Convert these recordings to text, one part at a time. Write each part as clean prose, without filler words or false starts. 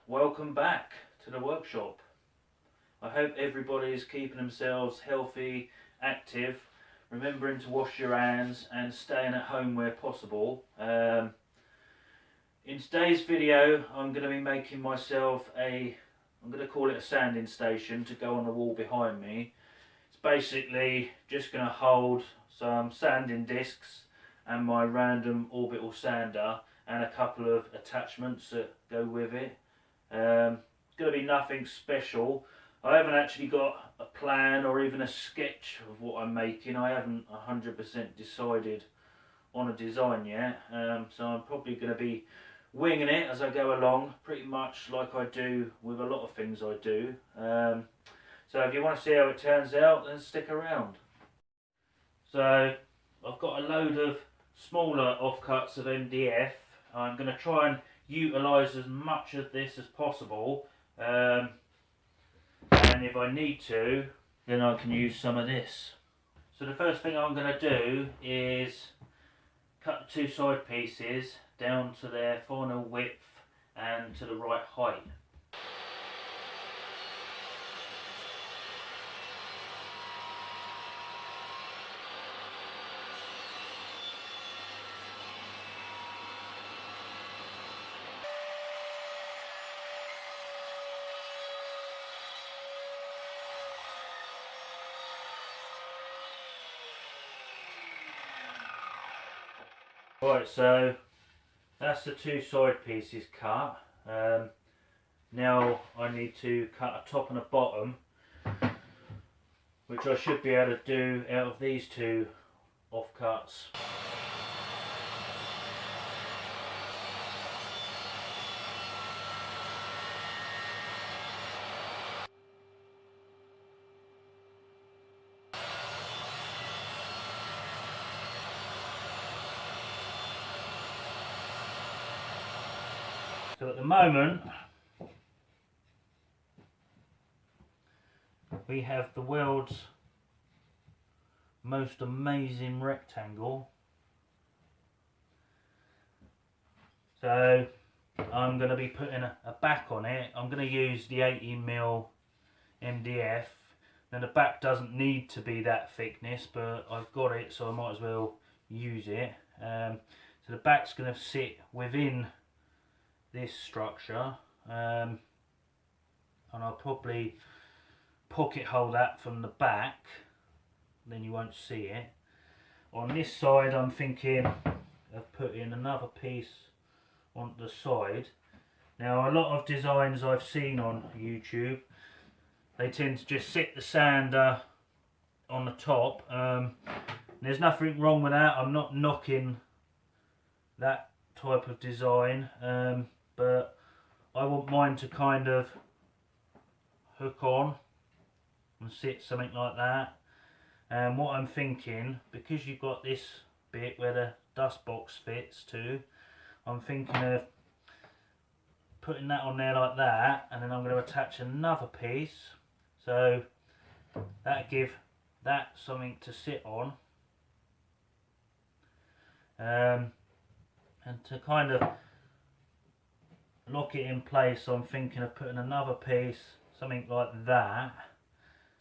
welcome back to the workshop. I hope everybody is keeping themselves healthy, active, remembering to wash your hands and staying at home where possible. In today's video I'm going to be making myself I'm going to call it a sanding station to go on the wall behind me. It's basically just going to hold some sanding discs and my random orbital sander and a couple of attachments that go with it. It's going to be nothing special. I haven't actually got a plan or even a sketch of what I'm making. I haven't 100% decided on a design yet, so I'm probably going to be winging it as I go along, pretty much like I do with a lot of things I do. So if you want to see how it turns out, then stick around. So I've got a load of smaller offcuts of MDF. I'm going to try and utilise as much of this as possible, and if I need to, then I can use some of this. So the first thing I'm going to do is cut the two side pieces down to their final width and to the right height. Right, so that's the two side pieces cut. Now I need to cut a top and a bottom, which I should be able to do out of these two offcuts. So at the moment we have the world's most amazing rectangle. So I'm going to be putting a back on it. I'm going to use the 18mm MDF. Now the back doesn't need to be that thickness, but I've got it, so I might as well use it. So the back's going to sit within this structure, and I'll probably pocket hole that from the back, then you won't see it. On this side I'm thinking of putting another piece on the side. Now a lot of designs I've seen on YouTube, they tend to just sit the sander on the top. There's nothing wrong with that. I'm not knocking that type of design, but I want mine to kind of hook on and sit something like that. And what I'm thinking, because you've got this bit where the dust box fits to, I'm thinking of putting that on there like that, and then I'm going to attach another piece, so that give that something to sit on, and to kind of lock it in place, I'm thinking of putting another piece, something like that,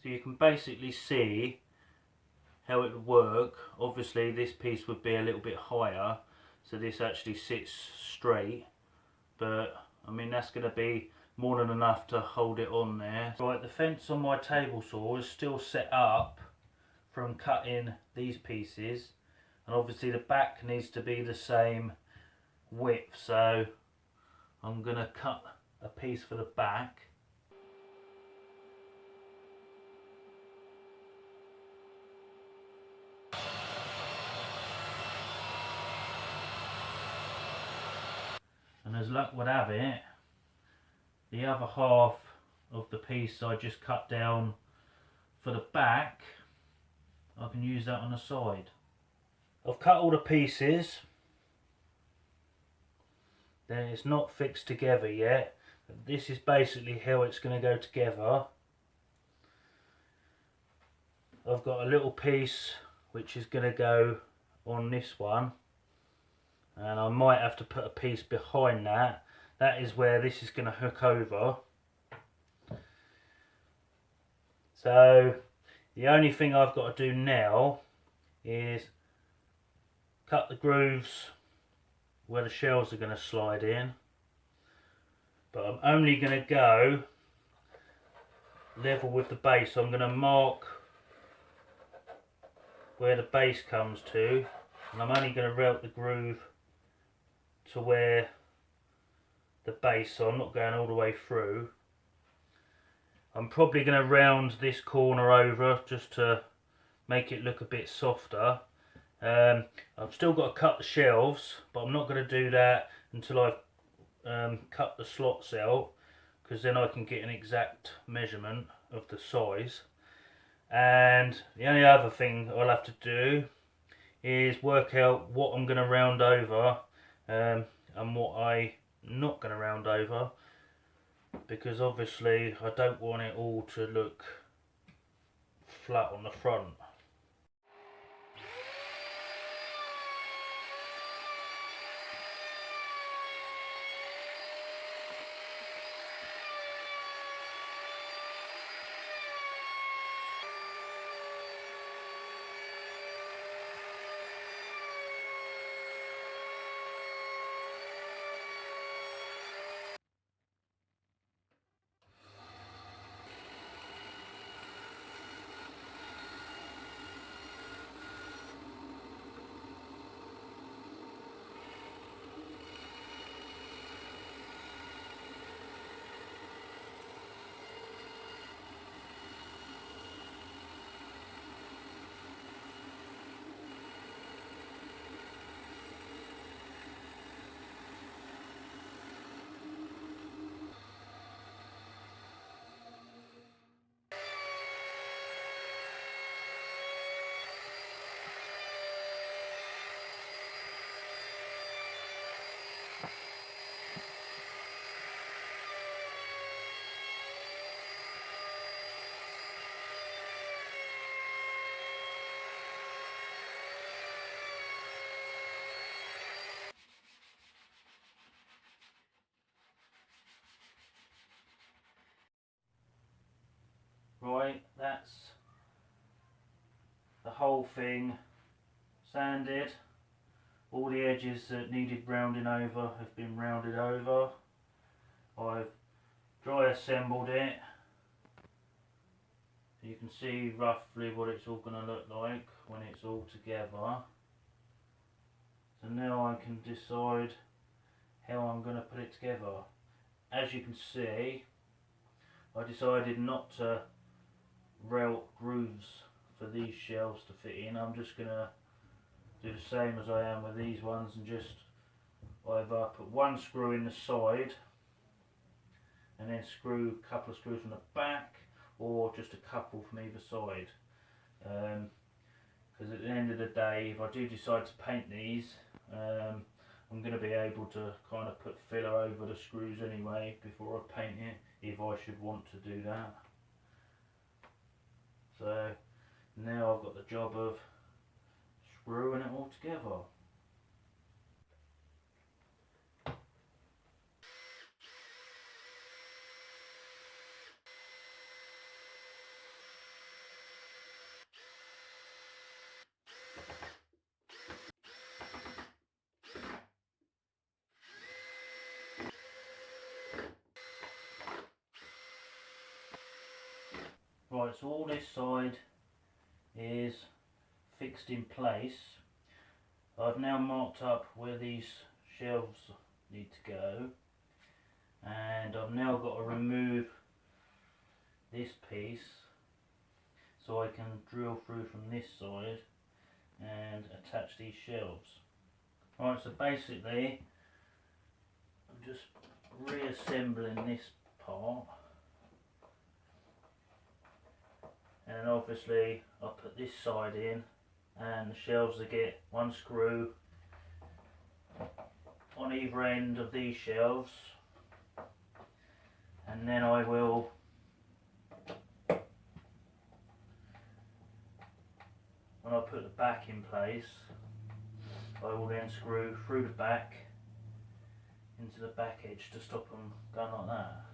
so you can basically see how it would work. Obviously this piece would be a little bit higher, so this actually sits straight, but I mean that's going to be more than enough to hold it on there. Right, the fence on my table saw is still set up from cutting these pieces, and obviously the back needs to be the same width, so I'm going to cut a piece for the back. And as luck would have it, the other half of the piece I just cut down for the back, I can use that on the side. I've cut all the pieces. Then it's not fixed together yet. This is basically how it's going to go together. I've got a little piece which is going to go on this one, and I might have to put a piece behind that. that is where this is going to hook over. So the only thing I've got to do now is cut the grooves where the shelves are going to slide in, but I'm only going to go level with the base. So I'm going to mark where the base comes to, and I'm only going to route the groove to where the base, so I'm not going all the way through. I'm probably going to round this corner over just to make it look a bit softer. I've still got to cut the shelves, but I'm not going to do that until I've cut the slots out, because then I can get an exact measurement of the size. And the only other thing I'll have to do is work out what I'm going to round over and what I'm not going to round over, because obviously I don't want it all to look flat on the front. Right, that's the whole thing sanded. All the edges that needed rounding over have been rounded over. I've dry assembled it. You can see roughly what it's all going to look like when it's all together. So now I can decide how I'm going to put it together. As you can see, I decided not to route grooves for these shelves to fit in. I'm just going to do the same as I am with these ones and just either put one screw in the side and then screw a couple of screws from the back, or just a couple from either side. Because at the end of the day, if I do decide to paint these, I'm going to be able to kind of put filler over the screws anyway before I paint it, if I should want to do that. So now I've got the job of screwing it all together. Right, so all this side is fixed in place. I've now marked up where these shelves need to go, and I've now got to remove this piece so I can drill through from this side and attach these shelves. Right, so basically I'm just reassembling this part, and obviously I'll put this side in, and the shelves will get one screw on either end of these shelves, and then I will when I put the back in place, I will then screw through the back into the back edge to stop them going like that.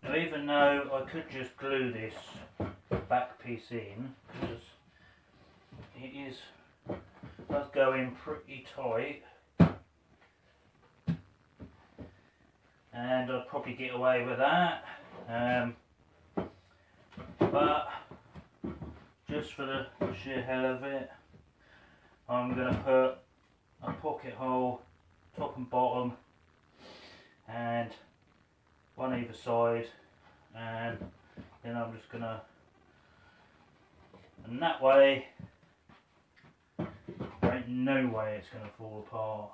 Now, even though I could just glue this back piece in, because it does go in pretty tight, and I'd probably get away with that, but just for the sheer hell of it, I'm going to put a pocket hole top and bottom, and one either side, and then I'm just going to, and that way there ain't no way it's going to fall apart.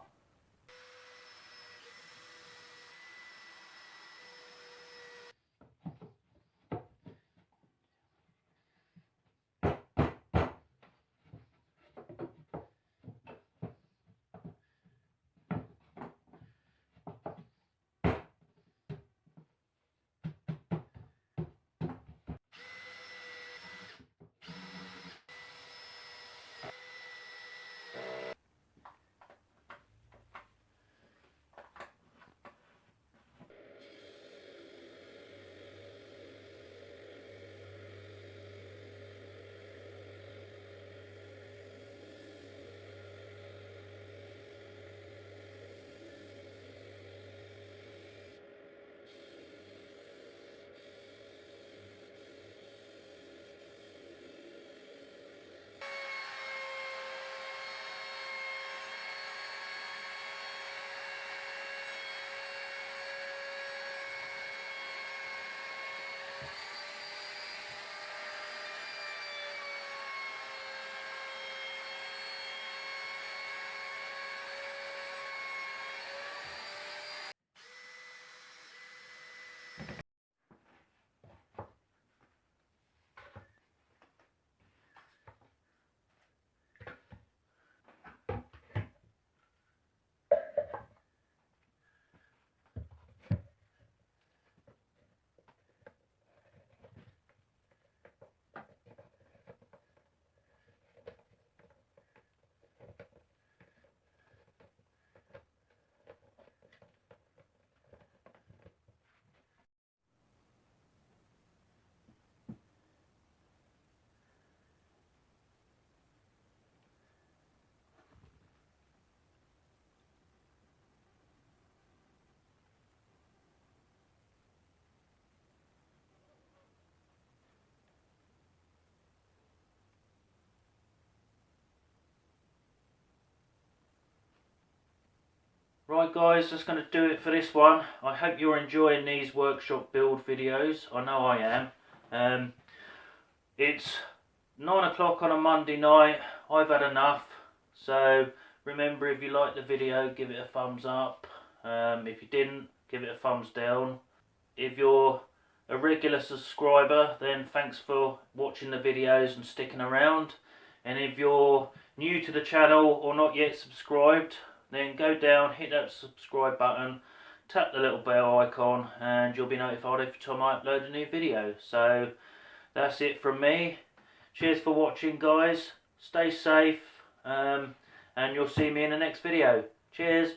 Right guys, that's going to do it for this one. I hope you're enjoying these workshop build videos. I know I am. It's 9 o'clock on a Monday night. I've had enough. So remember, if you liked the video, give it a thumbs up. If you didn't, give it a thumbs down. If you're a regular subscriber, then thanks for watching the videos and sticking around. And if you're new to the channel or not yet subscribed, then go down, hit that subscribe button, tap the little bell icon, and you'll be notified every time I upload a new video. So that's it from me. Cheers for watching guys, stay safe, and you'll see me in the next video. Cheers.